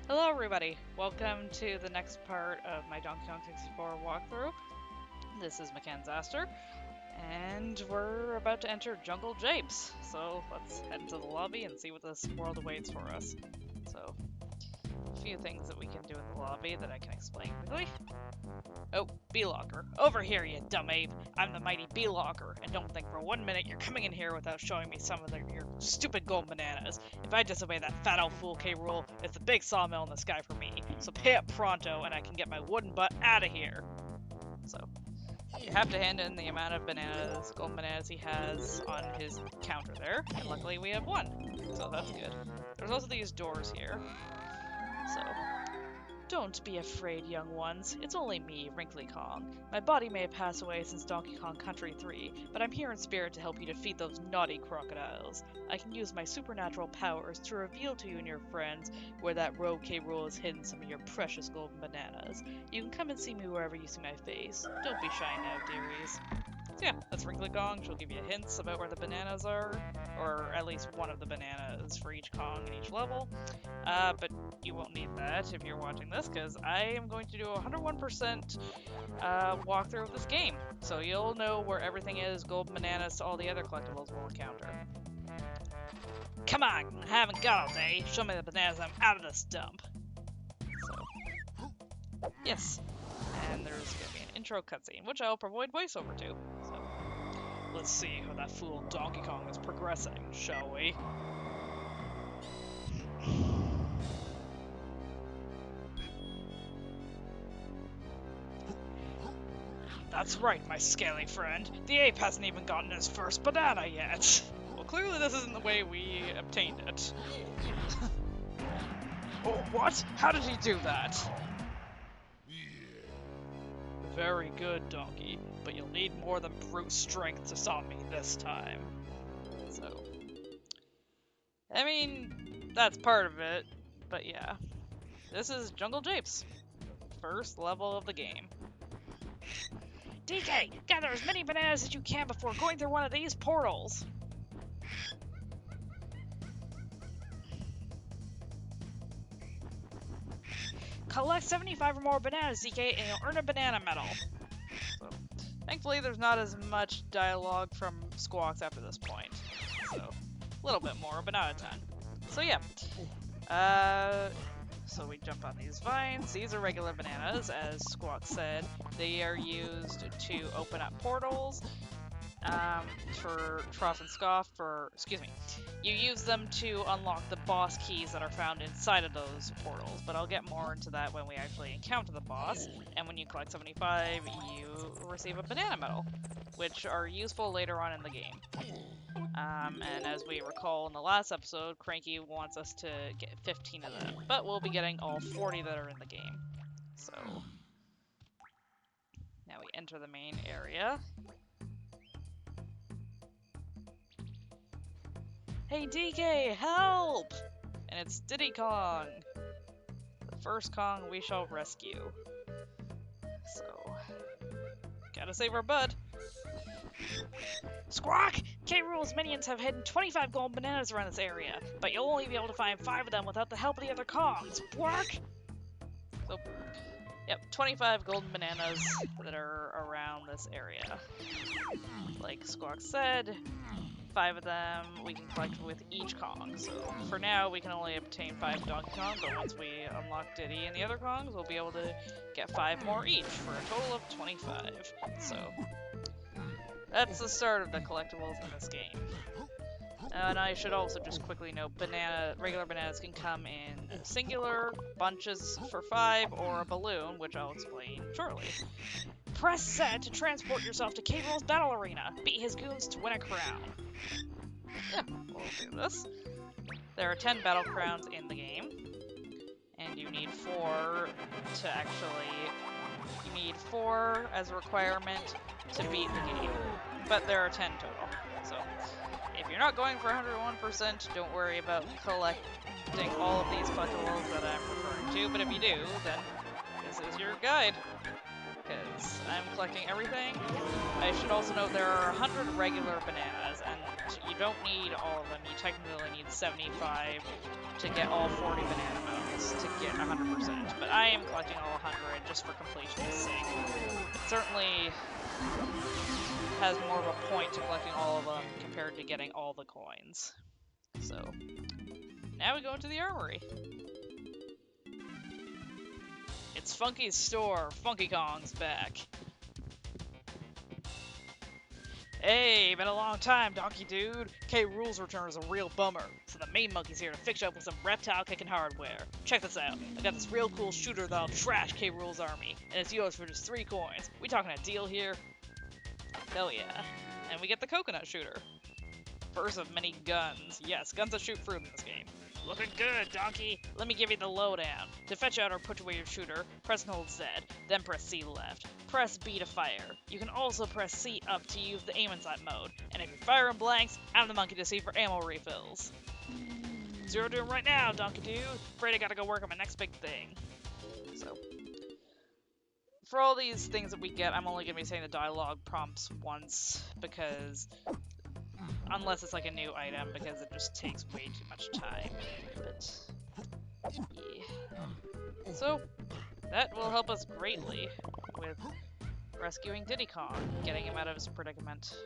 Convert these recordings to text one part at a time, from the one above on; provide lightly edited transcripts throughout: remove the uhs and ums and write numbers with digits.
Hello everybody! Welcome to the next part of my Donkey Kong 64 walkthrough. This is McKenzaster, and we're about to enter Jungle Japes. So let's head into the lobby and see what this world awaits for us. So, a few things that we can do in the lobby that I can explain quickly. Oh, B-Locker. Over here, you dumb ape! I'm the mighty B-Locker, and don't think for 1 minute you're coming in here without showing me some of your stupid gold bananas. If I disobey that fat old fool K rule, it's the big sawmill in the sky for me. So pay up pronto, and I can get my wooden butt out of here. So, you have to hand in the amount of bananas, gold bananas he has on his counter there, and luckily we have one. So that's good. There's also these doors here. So, don't be afraid, young ones. It's only me, Wrinkly Kong. My body may have passed away since Donkey Kong Country 3, but I'm here in spirit to help you defeat those naughty crocodiles. I can use my supernatural powers to reveal to you and your friends where that rogue K. Rool has hidden some of your precious golden bananas. You can come and see me wherever you see my face. Don't be shy now, dearies. So yeah, that's Wrinkly Kong. She'll give you hints about where the bananas are, or at least one of the bananas for each Kong in each level. But you won't need that if you're watching this, because I am going to do a 101% walkthrough of this game. So you'll know where everything is, golden bananas to all the other collectibles we'll encounter. Come on, I haven't got all day. Show me the bananas, I'm out of this dump. So, yes. And there's going to be an intro cutscene, which I'll provide voiceover to. So, let's see how that fool Donkey Kong is progressing, shall we? That's right, my scaly friend. The ape hasn't even gotten his first banana yet. Well, clearly this isn't the way we obtained it. Oh, what? How did he do that? Very good, Donkey, but you'll need more than brute strength to stop me this time. So, I mean, that's part of it, but yeah. This is Jungle Japes, first level of the game. DK, gather as many bananas as you can before going through one of these portals. Collect 75 or more bananas, DK, and you'll earn a banana medal. So, thankfully, there's not as much dialogue from Squawks after this point. So, a little bit more, but not a ton. So yeah. So we jump on these vines. These are regular bananas, as Squawk said. They are used to open up portals. For Trough and Scoff, you use them to unlock the boss keys that are found inside of those portals, but I'll get more into that when we actually encounter the boss, and when you collect 75, you receive a banana medal, which are useful later on in the game. And as we recall in the last episode, Cranky wants us to get 15 of them, but we'll be getting all 40 that are in the game. So, now we enter the main area. Hey DK, help! And it's Diddy Kong, the first Kong we shall rescue. So, gotta save our bud. Squawk! K. Rool's minions have hidden 25 gold bananas around this area, but you'll only be able to find 5 of them without the help of the other Kongs. Squawk! So, yep, 25 golden bananas that are around this area. Like Squawk said, 5 of them we can collect with each Kong. So for now we can only obtain 5 Donkey Kong, but once we unlock Diddy and the other Kongs, we'll be able to get 5 more each for a total of 25. So that's the start of the collectibles in this game. And I should also just quickly note, regular bananas can come in singular, bunches for 5, or a balloon, which I'll explain shortly. Press Z to transport yourself to K. Rool's battle arena. Beat his goons to win a crown. Yeah, we'll do this. There are 10 battle crowns in the game, and you need 4 to you need 4 as a requirement to beat the game, but there are 10 total. So, if you're not going for 101%, don't worry about collecting all of these collectibles that I'm referring to, but if you do, then this is your guide, because I'm collecting everything. I should also note there are 100 regular bananas, and you don't need all of them. You technically need 75 to get all 40 banana medals to get 100%, but I am collecting all 100 just for completion's sake. It certainly has more of a point to collecting all of them compared to getting all the coins. So, now we go into the armory. It's Funky's store. Funky Kong's back. Hey, been a long time, Donkey Dude. K. Rool's return is a real bummer, so the main monkey's here to fix you up with some reptile-kicking hardware. Check this out. I got this real cool shooter that'll trash K. Rool's army, and it's yours for just 3 coins. We talking a deal here? Hell yeah. And we get the coconut shooter. First of many guns. Yes, guns that shoot fruit in this game. Looking good, Donkey. Let me give you the lowdown. To fetch out or put away your shooter, press and hold Z, then press C left. Press B to fire. You can also press C up to use the aim and sight mode. And if you're firing blanks, I'm the monkey to see for ammo refills. Zero to him right now, Donkey Dude. Afraid I gotta go work on my next big thing. So, for all these things that we get, I'm only gonna be saying the dialogue prompts once, because unless it's like a new item, because it just takes way too much time. But yeah. So that will help us greatly with rescuing Diddy Kong, getting him out of his predicament.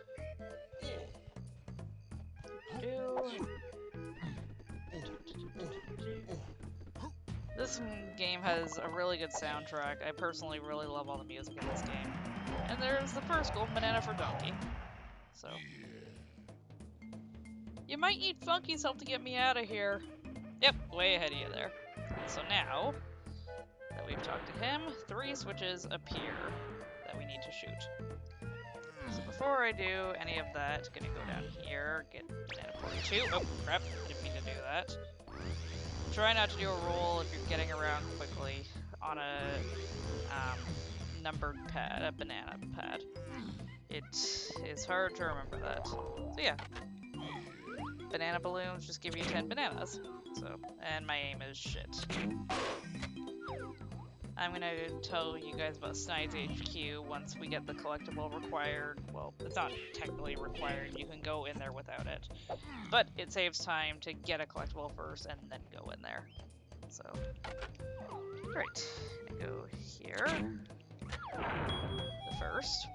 This game has a really good soundtrack. I personally really love all the music in this game. And there's the first gold banana for Donkey. So you might need Funky's help to get me out of here. Yep, way ahead of you there. So now that we've talked to him, 3 switches appear that we need to shoot. So before I do any of that, gonna go down here, get banana 42. Oh, crap, didn't mean to do that. Try not to do a roll if you're getting around quickly on a numbered pad, a banana pad. It is hard to remember that. So yeah. Banana balloons just give you 10 bananas. So, and my aim is shit. I'm gonna tell you guys about Snide's HQ once we get the collectible required. Well, it's not technically required, you can go in there without it. But it saves time to get a collectible first and then go in there. So, great. I'm gonna go here. The first.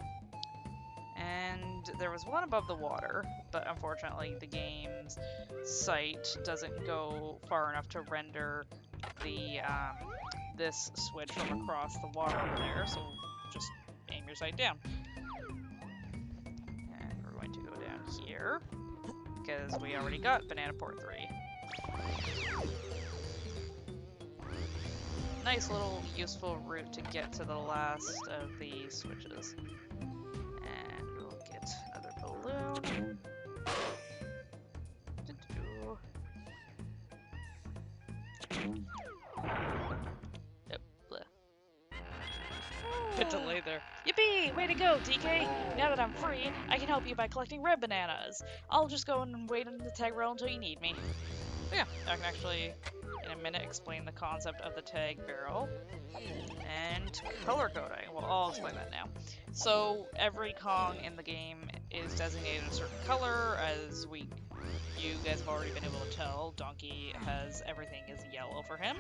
And there was one above the water, but unfortunately the game's site doesn't go far enough to render the this switch from across the water over there, so just aim your sight down. And we're going to go down here, because we already got Banana Port 3. Nice little useful route to get to the last of the switches. And we'll get another balloon. Bit delayed there. Yippee! Way to go, DK! Now that I'm free, I can help you by collecting red bananas. I'll just go and wait in the tag barrel until you need me. But yeah, I can actually, in a minute, explain the concept of the tag barrel and color coding. Well, I'll explain that now. So every Kong in the game is designated a certain color, as you guys have already been able to tell. Donkey has everything is yellow for him,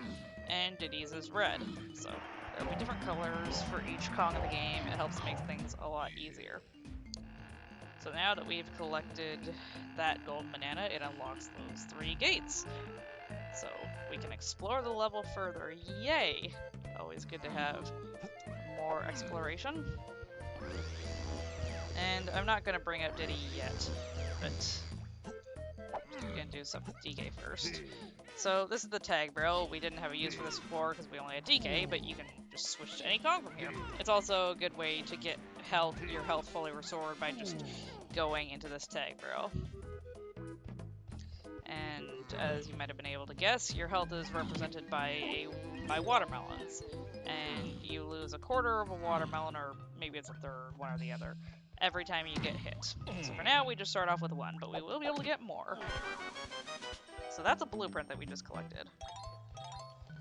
and Diddy's is red. So there'll be different colors for each Kong in the game. It helps make things a lot easier. So now that we've collected that gold banana, it unlocks those 3 gates. So we can explore the level further. Yay! Always good to have more exploration. And I'm not going to bring out Diddy yet, but I'm going to do some with DK first. So this is the tag barrel. We didn't have a use for this before because we only had DK, but you can just switch to any Kong from here. It's also a good way to get your health fully restored by just going into this tag barrel. And as you might have been able to guess, your health is represented by watermelons. And you lose a quarter of a watermelon, or maybe it's a third, one or the other, every time you get hit. So for now, we just start off with 1, but we will be able to get more. So that's a blueprint that we just collected.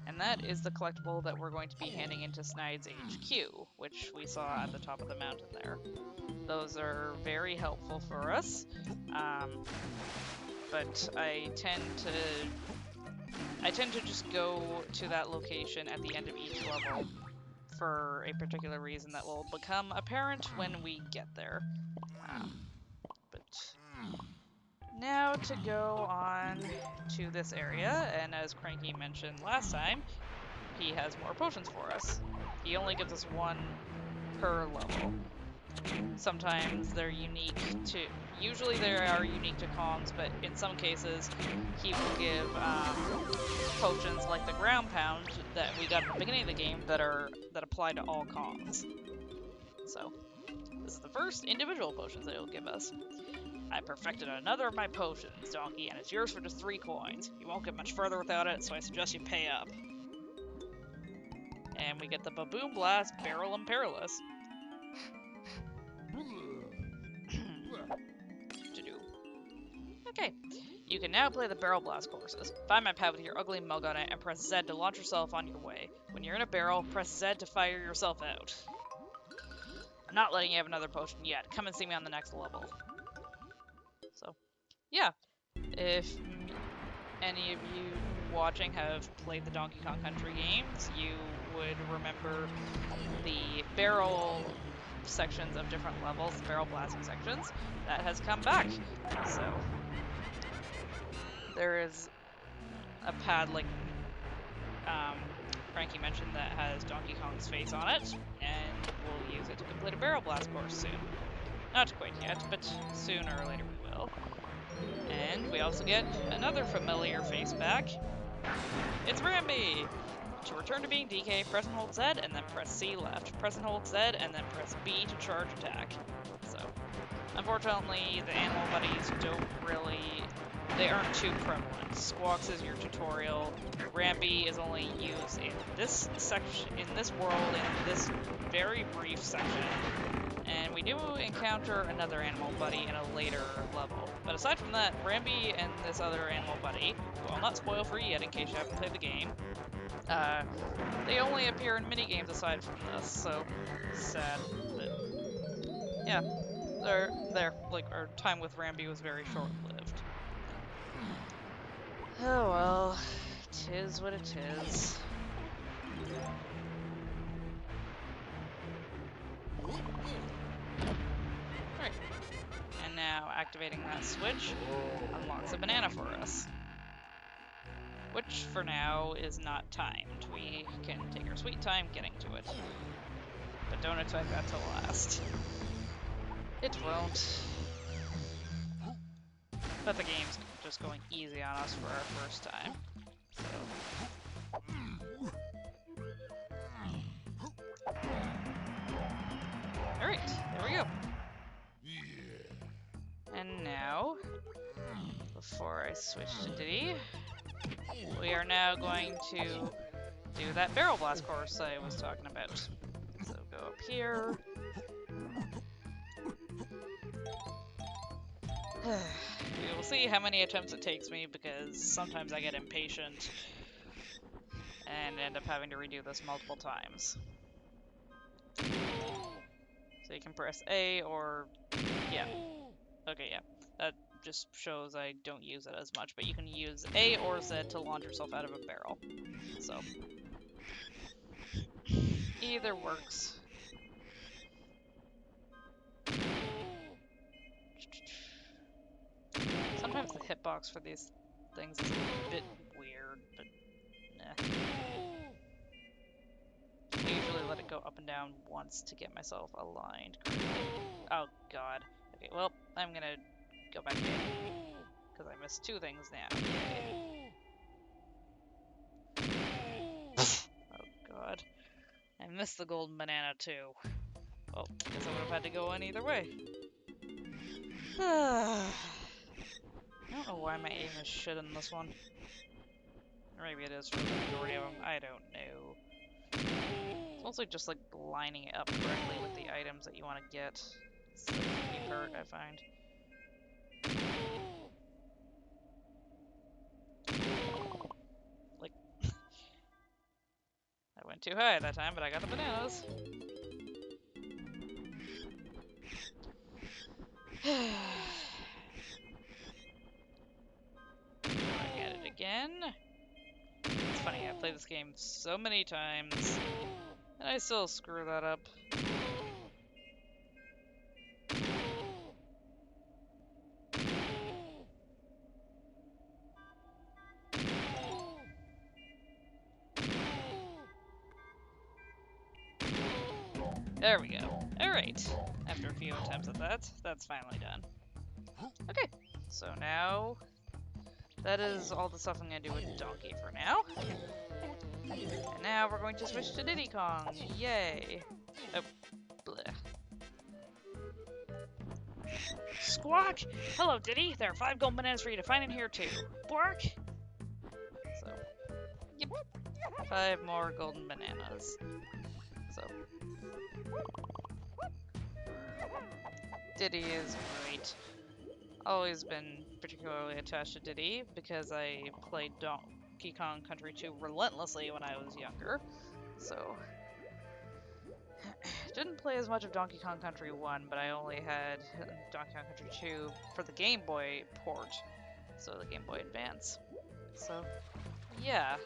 And that is the collectible that we're going to be handing into Snide's HQ, which we saw at the top of the mountain there. Those are very helpful for us, but I tend to I tend to just go to that location at the end of each level for a particular reason that will become apparent when we get there. But now to go on to this area, and as Cranky mentioned last time, he has more potions for us. He only gives us one per level. Sometimes they're unique to, usually they are unique to Kongs, but in some cases he will give potions like the ground pound that we got at the beginning of the game that apply to all Kongs. So this is the first individual potions that he'll give us. I perfected another of my potions, Donkey, and it's yours for just 3 coins. You won't get much further without it, so I suggest you pay up. And we get the Baboon Blast Barrel and Perilous. Okay, you can now play the Barrel Blast courses. Find my pad with your ugly mug on it and press Z to launch yourself on your way. When you're in a barrel, press Z to fire yourself out. I'm not letting you have another potion yet. Come and see me on the next level. So, yeah. If any of you watching have played the Donkey Kong Country games, you would remember the barrel sections of different levels, the barrel blasting sections, that has come back. So, there is a pad like Frankie mentioned that has Donkey Kong's face on it, and we'll use it to complete a barrel blast course soon. Not quite yet, but sooner or later we will. And we also get another familiar face back. It's Rambi! To return to being DK, press and hold Z, and then press C left. Press and hold Z, and then press B to charge attack. So, unfortunately, the animal buddies don't really... they aren't too prevalent. Squawks is your tutorial. Rambi is only used in this section, in this world, in this very brief section. And we do encounter another animal buddy in a later level. But aside from that, Rambi and this other animal buddy, who I'll not spoil for you yet in case you haven't played the game, they only appear in minigames aside from this, so sad. But yeah, our time with Rambi was very short-lived. Oh well, 'tis what it is. Right. And now activating that switch unlocks a banana for us. Which, for now, is not timed. We can take our sweet time getting to it. But don't expect that to last. It won't. But the game's just going easy on us for our first time. So. Alright, there we go. And now, before I switch to Diddy, we are now going to do that barrel blast course I was talking about. So go up here. We will see how many attempts it takes me, because sometimes I get impatient and end up having to redo this multiple times. So you can press A or... yeah. Okay, yeah. That just shows I don't use it as much, but you can use A or Z to launch yourself out of a barrel. So, either works. Sometimes the hitbox for these things is a bit weird, but nah. I usually let it go up and down once to get myself aligned correctly. Oh god. Okay, well, I'm gonna go back in, because I missed 2 things now. Yay. Oh god. I missed the golden banana too. Well, guess I would have had to go in either way. I don't know why my aim is shit in this one. Or maybe it is for the majority of them. I don't know. It's mostly just like lining it up correctly with the items that you want to get. It's the tricky part, I find. Like, I went too high that time, but I got the bananas. I get it again. played this game so many times, and I still screw that up. There we go. Alright. After a few attempts at that, that's finally done. Okay, so now that is all the stuff I'm going to do with Donkey for now. And now we're going to switch to Diddy Kong. Yay. Oh, bleh. Squawk! Hello, Diddy. There are 5 gold bananas for you to find in here, too. Bark! So, yep. 5 more golden bananas. So, Diddy is great. Always been particularly attached to Diddy because I played Donkey Kong Country 2 relentlessly when I was younger. So, didn't play as much of Donkey Kong Country 1, but I only had Donkey Kong Country 2 for the Game Boy port, so the Game Boy Advance. So, yeah.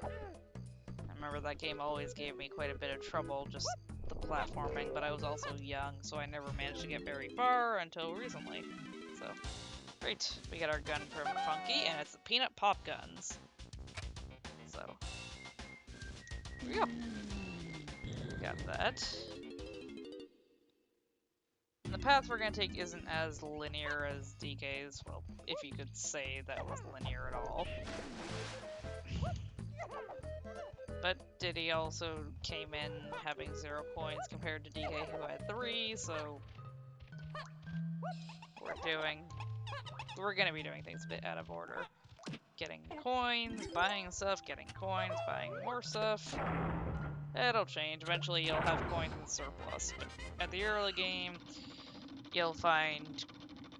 I remember that game always gave me quite a bit of trouble, just the platforming, but I was also young, so I never managed to get very far until recently. So, great. We got our gun from Funky, and it's the Peanut Pop Guns. So, here we go. Got that. And the path we're going to take isn't as linear as DK's, well, if you could say that was linear at all. But Diddy also came in having 0 coins compared to DK who had 3, so we're going to be doing things a bit out of order. Getting coins, buying stuff, getting coins, buying more stuff. It'll change. Eventually you'll have coins in surplus, but at the early game, you'll find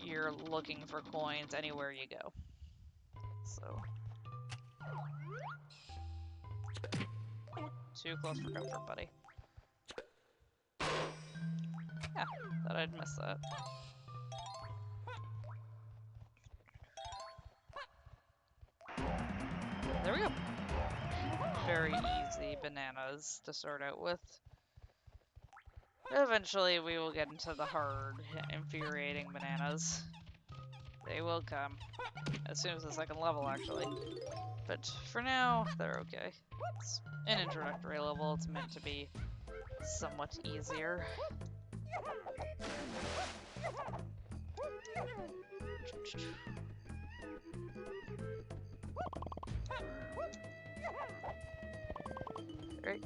you're looking for coins anywhere you go. So, too close for comfort, buddy. Yeah, thought I'd miss that. There we go. Very easy bananas to start out with. Eventually we will get into the hard, infuriating bananas. They will come. As soon as the second level, actually. But for now, they're okay. It's an introductory level, it's meant to be somewhat easier. Right.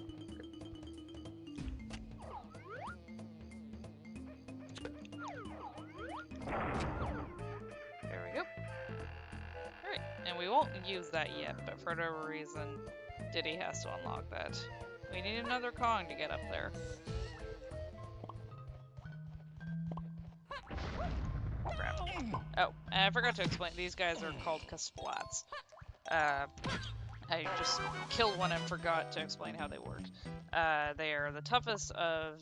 There we go. Alright, and we won't use that yet, but for whatever reason, Diddy has to unlock that. We need another Kong to get up there. Crap. Oh, and I forgot to explain, these guys are called Kasplats. I just killed one and forgot to explain how they work. They are the toughest of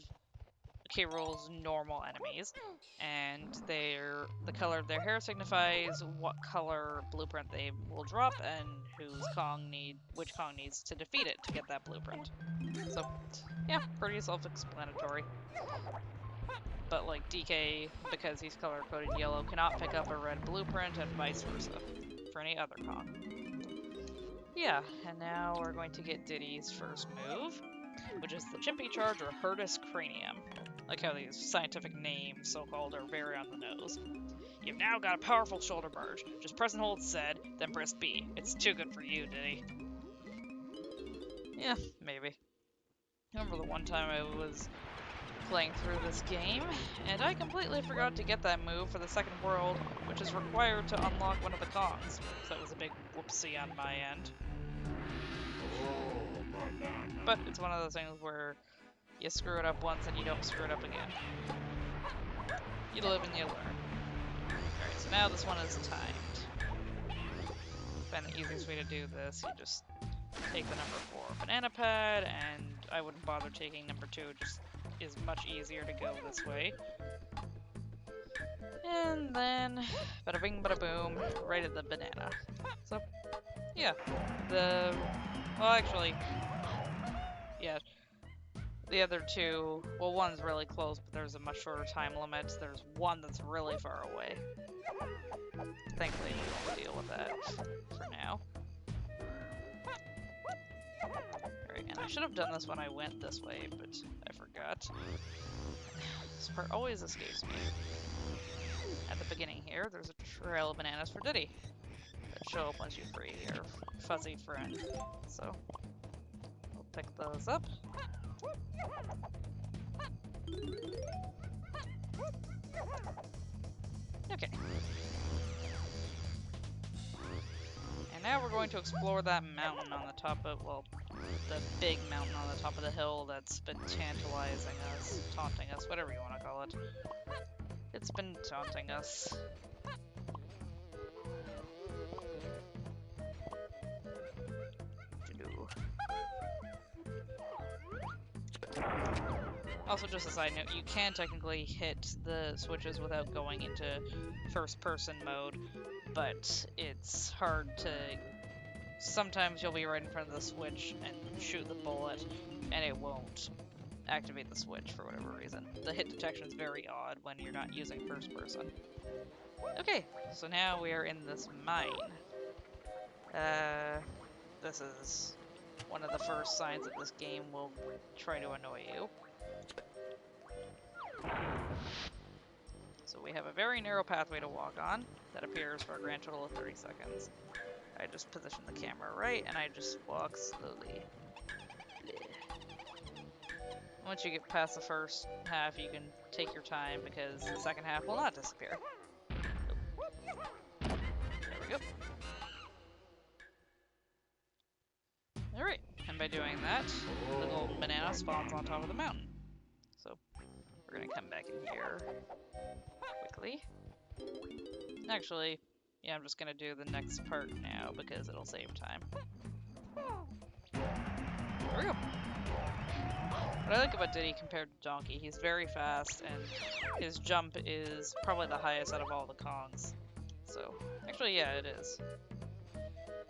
K. Rool's normal enemies, and the color of their hair signifies what color blueprint they will drop and which Kong needs to defeat it to get that blueprint. So, yeah, pretty self-explanatory. But like DK, because he's color-coded yellow, cannot pick up a red blueprint and vice versa for any other Kong. Yeah, and now we're going to get Diddy's first move, which is the Chimpy Charge or Hurtus Cranium. Like how these scientific names, so-called, are very on the nose. You've now got a powerful shoulder barge. Just press and hold Z, then press B. It's too good for you, Diddy. Yeah, maybe. I remember the one time I was playing through this game, and I completely forgot to get that move for the second world, which is required to unlock one of the Kongs. So that was a big whoopsie on my end. But it's one of those things where you screw it up once and you don't screw it up again. You live and you learn. Alright, so now this one is timed. And the easiest way to do this, you just take the number 4 banana pad, and I wouldn't bother taking number 2, it just is much easier to go this way. And then, bada bing bada boom, right at the banana. So, yeah, the Well, actually, yeah. The other two, well, one's really close, but there's a much shorter time limit. There's one that's really far away. Thankfully, we won't deal with that for now. Alright, and I should have done this when I went this way, but I forgot. This part always escapes me. At the beginning here, there's a trail of bananas for Diddy that show up once you free your fuzzy friend. So, we'll pick those up. Okay. And now we're going to explore that mountain on the top of, well, the big mountain on the top of the hill that's been tantalizing us, taunting us, whatever you want to call it. It's been taunting us. Also, just a side note, you can technically hit the switches without going into first-person mode, but it's hard to... Sometimes you'll be right in front of the switch and shoot the bullet, and it won't activate the switch for whatever reason. The hit detection is very odd when you're not using first-person. Okay, so now we are in this mine. This is one of the first signs that this game will try to annoy you. So we have a very narrow pathway to walk on that appears for a grand total of 30 seconds. I just position the camera right and I just walk slowly. Once you get past the first half, you can take your time because the second half will not disappear. There we go. Alright, and by doing that, the golden banana spawns on top of the mountain. So, we're gonna come back in here quickly. Actually, yeah, I'm just gonna do the next part now because it'll save time. There we go. What I like about Diddy compared to Donkey, he's very fast and his jump is probably the highest out of all the Kongs. So, actually, yeah, it is.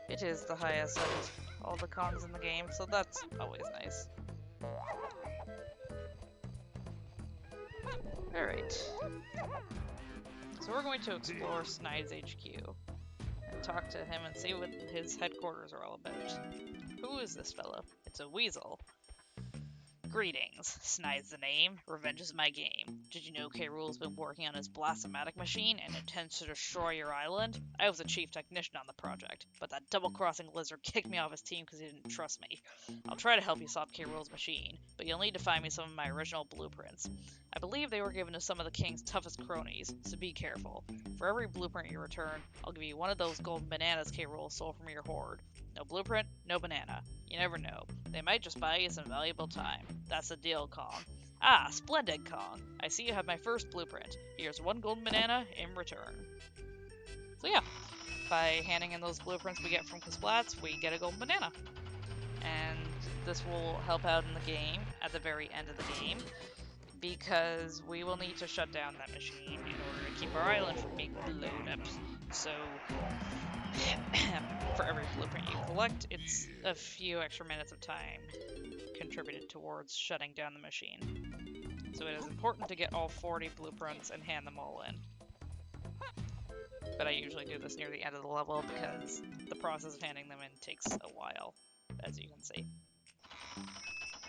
It is the highest out of all the Kongs in the game, so that's always nice. Alright. So we're going to explore Snide's HQ and talk to him and see what his headquarters are all about. Who is this fellow? It's a weasel. Greetings. Snide's the name. Revenge is my game. Did you know K. Rool's been working on his Blastomatic machine and intends to destroy your island? I was the chief technician on the project, but that double-crossing lizard kicked me off his team because he didn't trust me. I'll try to help you stop K. Rool's machine, but you'll need to find me some of my original blueprints. I believe they were given to some of the king's toughest cronies, so be careful. For every blueprint you return, I'll give you one of those golden bananas K. Rool stole from your hoard. No blueprint, no banana. You never know. They might just buy you some valuable time. That's the deal, Kong. Ah, splendid, Kong. I see you have my first blueprint. Here's one golden banana in return. So yeah, by handing in those blueprints we get from Kasplatz, we get a golden banana. And this will help out in the game, at the very end of the game, because we will need to shut down that machine in order to keep our island from being blown up. So, for every blueprint you collect, it's a few extra minutes of time contributed towards shutting down the machine. So it is important to get all 40 blueprints and hand them all in. But I usually do this near the end of the level because the process of handing them in takes a while, as you can see.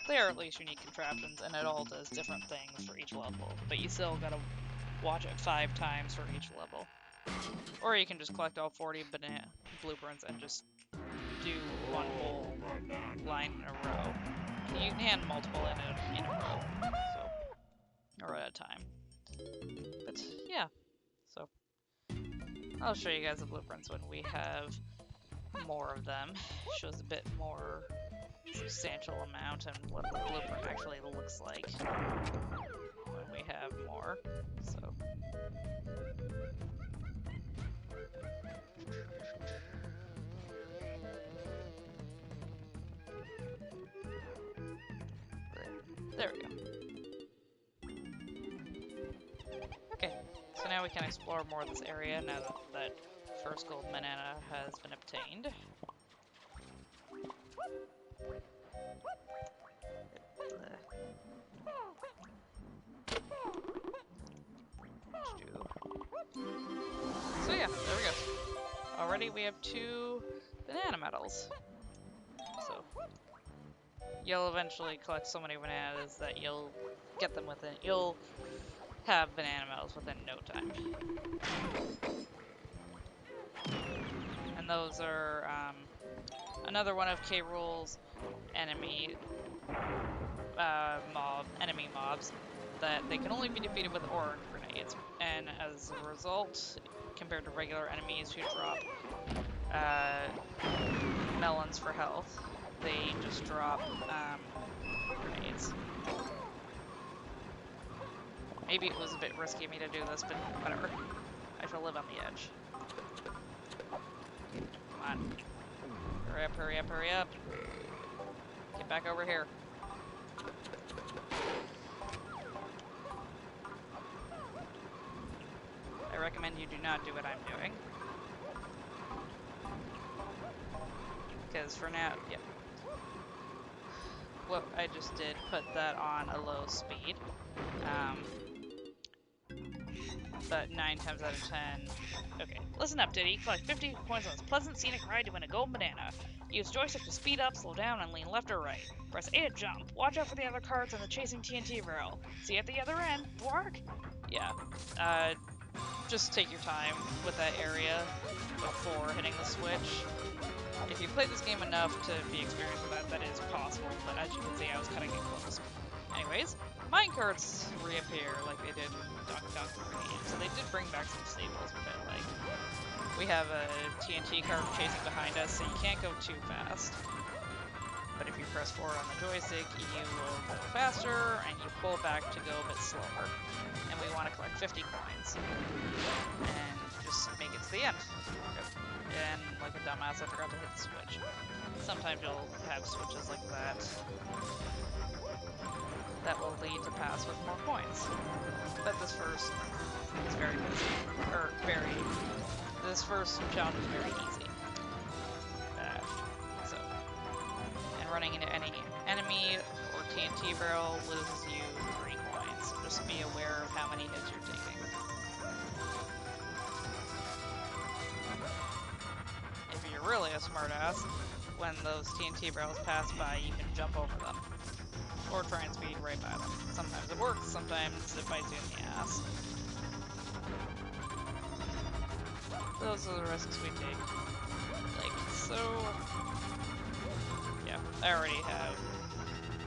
They are at least unique contraptions, and it all does different things for each level, but you still gotta watch it 5 times for each level. Or you can just collect all 40 blueprints and just do one whole line in a row. You can hand multiple in a row, so, or at a time. But yeah, so I'll show you guys the blueprints when we have more of them. Shows a bit more substantial amount and what the blueprint actually looks like when we have more. So. There we go. Okay, so now we can explore more of this area now that first gold banana has been obtained. So yeah, there we go. Already we have 2 banana medals. So you'll eventually collect so many bananas that you'll get them within, you'll have banana medals within no time. And those are another one of K. Rool's enemy enemy mobs that they can only be defeated with orange grenades. And as a result, compared to regular enemies who drop melons for health, they just drop grenades. Maybe it was a bit risky of me to do this, but whatever. I shall live on the edge. Come on. Hurry up, hurry up, hurry up. Get back over here. I recommend you do not do what I'm doing. Because for now, yeah. What I just did, put that on a low speed. But 9 times out of 10... Okay, listen up, Diddy. Collect 50 coins on this pleasant scenic ride to win a gold banana. Use joystick to speed up, slow down, and lean left or right. Press A to jump. Watch out for the other cards and the chasing TNT barrel. See you at the other end. Bark! Yeah. Just take your time with that area before hitting the switch. If you played this game enough to be experienced with that, that is possible, but as you can see, I was cutting it close. Anyways, minecarts reappear like they did in Donkey Kong 3, so they did bring back some staples, which I like. We have a TNT cart chasing behind us, so you can't go too fast. But if you press forward on the joystick, you will go faster, and you pull back to go a bit slower. And we want to collect 50 coins. And just make it to the end. And like a dumbass, I forgot to hit the switch. Sometimes you'll have switches like that that will lead to pass with more coins. But this first is very busy. This first challenge is very easy. And running into any enemy or TNT barrel loses you 3 coins. Just be aware of how many hits you're taking. Really a smartass, when those TNT barrels pass by, you can jump over them. Or try and speed right by them. Sometimes it works, sometimes it bites you in the ass. Those are the risks we take. Like, so... Yeah, I already have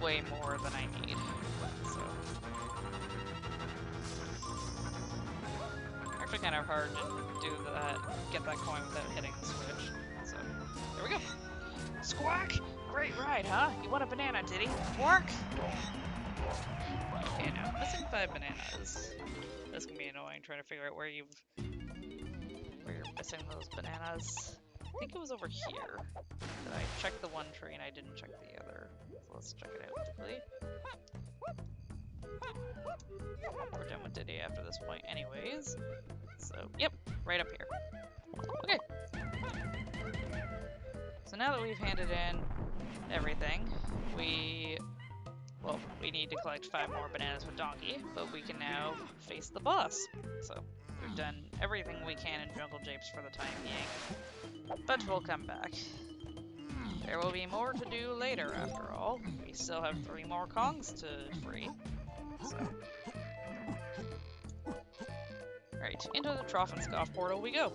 way more than I need, so... Actually kind of hard to do that, get that coin without hitting the switch. So, there we go. Squawk! Great ride, huh? You want a banana, did he? Work! Okay, now, missing 5 bananas. This can be annoying, trying to figure out where you're missing those bananas. I think it was over here. Did I check the one tree and I didn't check the other? So let's check it out quickly. We're done with Diddy after this point anyways. So, yep, right up here. Okay. So now that we've handed in everything, we need to collect 5 more bananas with Donkey, but we can now face the boss. So, we've done everything we can in Jungle Japes for the time being, but we'll come back. There will be more to do later, after all. We still have 3 more Kongs to free. So. Right, into the Trough and Scoff portal we go.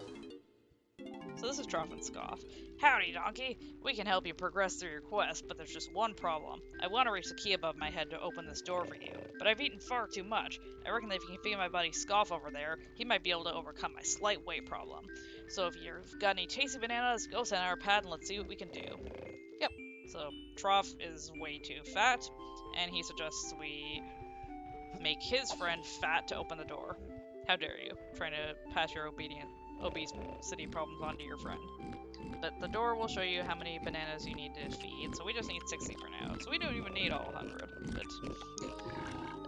So this is Trough and Scoff. Howdy, Donkey! We can help you progress through your quest, but there's just one problem. I want to reach the key above my head to open this door for you, but I've eaten far too much. I reckon that if you can feed my buddy Scoff over there, he might be able to overcome my slight weight problem. So if you've got any tasty bananas, go send our pad and let's see what we can do. Yep, so Trough is way too fat, and he suggests we make his friend fat to open the door. How dare you, trying to pass your obesity problems onto your friend. But the door will show you how many bananas you need to feed, so we just need 60 for now. So we don't even need all 100, but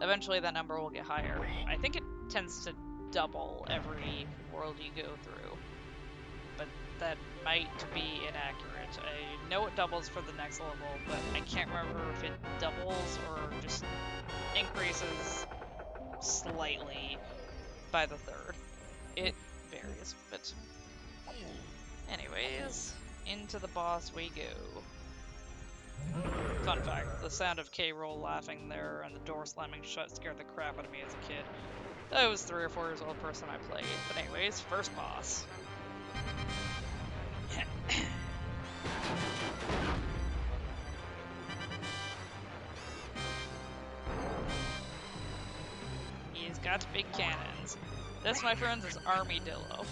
eventually that number will get higher. I think it tends to double every world you go through, but that might be inaccurate. I know it doubles for the next level, but I can't remember if it doubles or just increases slightly by the 3rd. it varies, but anyways, into the boss we go. Fun fact, the sound of K-Roll laughing there and the door slamming shut scared the crap out of me as a kid. I was 3 or 4 years old first time I played, but anyways, first boss. He's got big cannons. This, my friends, is Armadillo.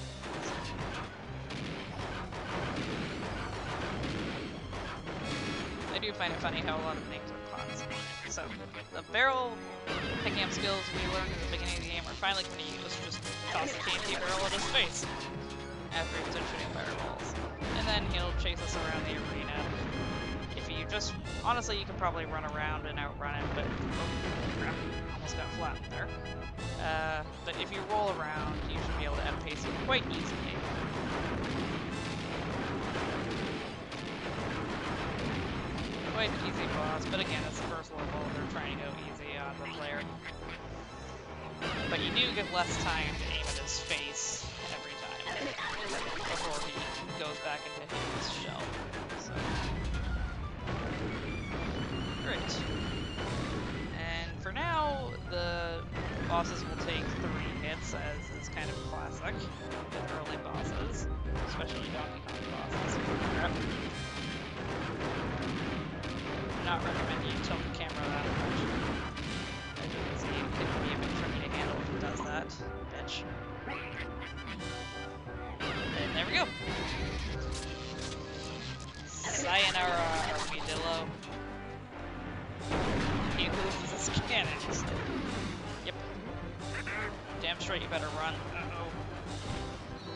I do find it funny how a lot of names are puns. So, the barrel picking up skills we learned at the beginning of the game are finally going to use. Just toss the TNT barrel at his face after he's done shooting fireballs. And then he'll chase us around the arena. If you just, honestly, you can probably run around and outrun him, but, oh crap, almost got flattened there. But if you roll around, you should be able to outpace him quite easily. Quite an easy boss, but again, it's the first level, they're trying to go easy on the player. But you do get less time to aim at his face every time, before he goes back into his shell. So. Great. And for now, the bosses will take 3 hits, as is kind of classic with early bosses, especially Donkey Kong bosses. Crap. Not recommend you tilt the camera that much. As you can see, it can be a bit tricky to handle if it does that. Bitch. And there we go. Sayonara, Armadillo. He loses his cannons. Yep. Damn straight you better run. Uh-oh.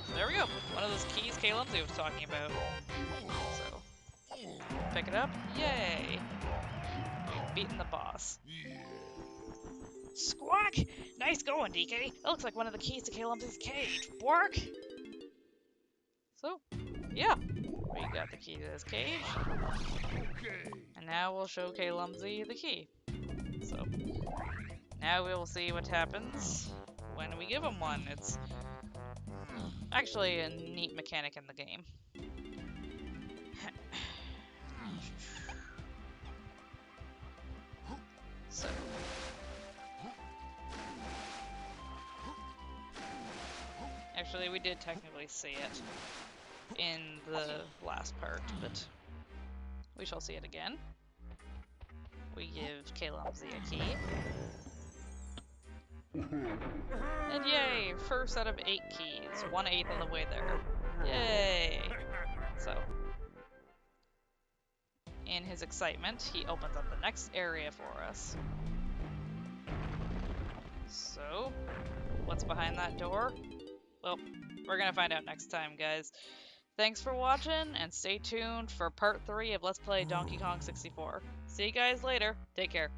So there we go. One of those keys Calumsy was talking about. So, pick it up. Yay! We've beaten the boss. Squawk! Nice going, DK! That looks like one of the keys to Calumsy's cage. Bark! So, yeah. We got the key to his cage. And now we'll show Calumsy the key. So, now we will see what happens when we give him one. It's actually a neat mechanic in the game. So, actually, we did technically see it in the last part, but we shall see it again. We give Calumsy a key. And yay! First out of 8 keys. 1/8 of the way there. Yay! So, in his excitement, he opens up the next area for us. So, what's behind that door? Well, we're gonna find out next time, guys. Thanks for watching, and stay tuned for part 3 of Let's Play Donkey Kong 64. See you guys later. Take care.